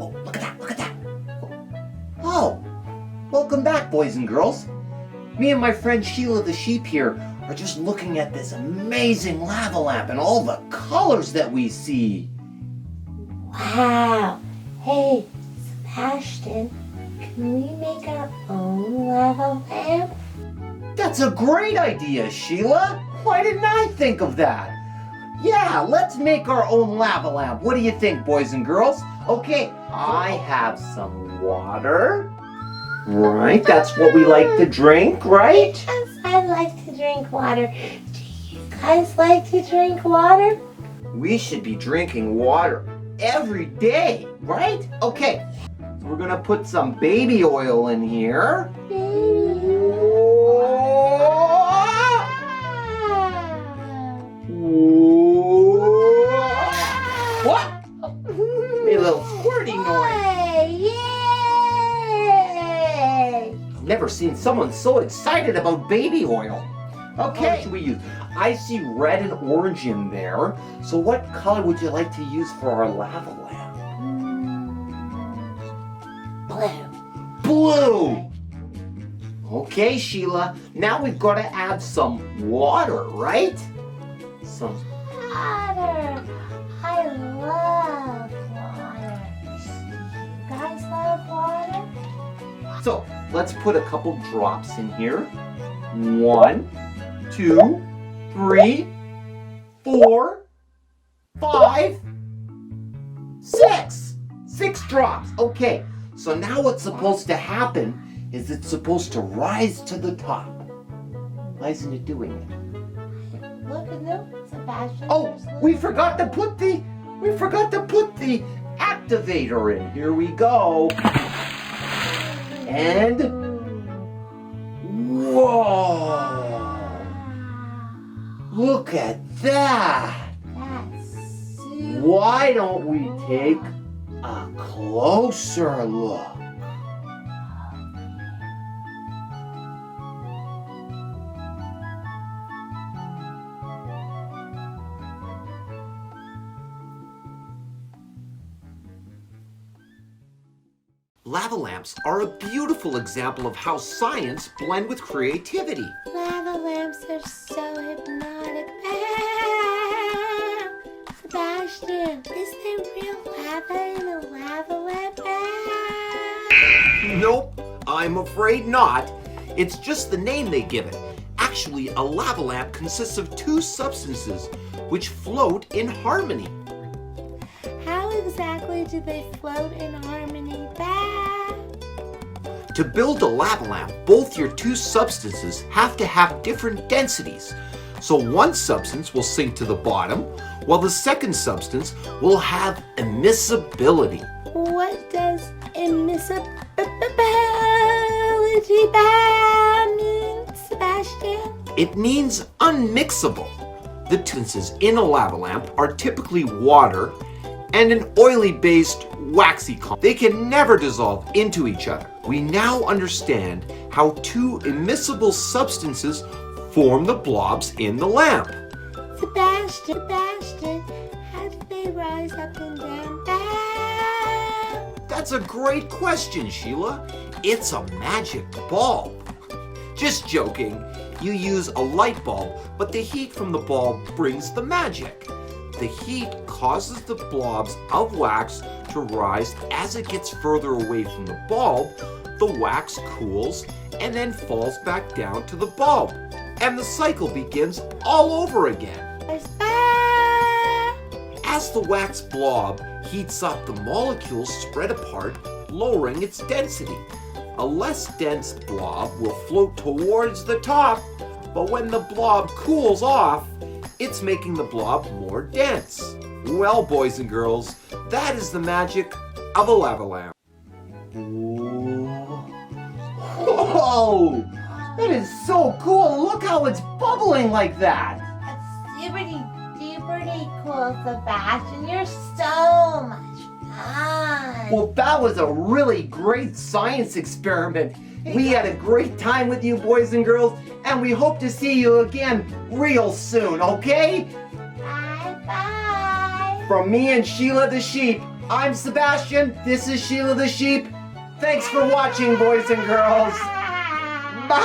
Oh, look at that, look at that. Oh, welcome back, boys and girls. Me and my friend Sheila the sheep here are just looking at this amazing lava lamp and all the colors that we see. Wow. Hey, Sebastian, can we make our own lava lamp? That's a great idea, Sheila. Why didn't I think of that? Yeah, let's make our own lava lamp. What do you think, boys and girls? Okay, I have some water. Right, that's what we like to drink, right? Yes, I like to drink water. Do you guys like to drink water? We should be drinking water every day, right? Okay, so we're gonna put some baby oil in here. What? Made a little squirty noise. Yay! I've never seen someone so excited about baby oil. Okay, what should we use? I see red and orange in there. So what color would you like to use for our lava lamp? Blue. Blue! Okay, Sheila. Now we've got to add some water, right? Some Water. I love water. You guys love water? So let's put a couple drops in here. 1, 2, 3, 4, 5, 6. 6 drops. Okay, so now what's supposed to happen is it's supposed to rise to the top. Why isn't it doing it? Look at them, Sebastian. Oh, we forgot to put the activator in. Here we go. And whoa! Look at that! That's super. Why don't we take a closer look? Lava lamps are a beautiful example of how science blend with creativity. Lava lamps are so hypnotic. Ah! Sebastian, is there real lava in a lava lamp? Ah! Nope, I'm afraid not. It's just the name they give it. Actually, a lava lamp consists of 2 substances which float in harmony. How exactly do they float in harmony? Ah! To build a lava lamp, both your 2 substances have to have different densities. So one substance will sink to the bottom, while the second substance will have immiscibility. What does immiscibility mean, Sebastian? It means unmixable. The substances in a lava lamp are typically water and an oily-based waxy compound. They can never dissolve into each other. We now understand how 2 immiscible substances form the blobs in the lamp. Sebastian, how do they rise up and down? Ah! That's a great question, Sheila. It's a magic bulb. Just joking. You use a light bulb, but the heat from the bulb brings the magic. The heat causes the blobs of wax to rise. As it gets further away from the bulb, the wax cools and then falls back down to the bulb. And the cycle begins all over again. Ah! As the wax blob heats up, the molecules spread apart, lowering its density. A less dense blob will float towards the top, but when the blob cools off, it's making the blob more dense. Well, boys and girls, that is the magic of a lava lamp. Whoa! That is so cool! Look how it's bubbling like that! That's super-duper cool, Sebastian. You're so much fun. Well, that was a really great science experiment. We had a great time with you, boys and girls, and we hope to see you again real soon, okay? Bye-bye. From me and Sheila the sheep, I'm Sebastian. This is Sheila the sheep. Thanks for watching, boys and girls. Bye!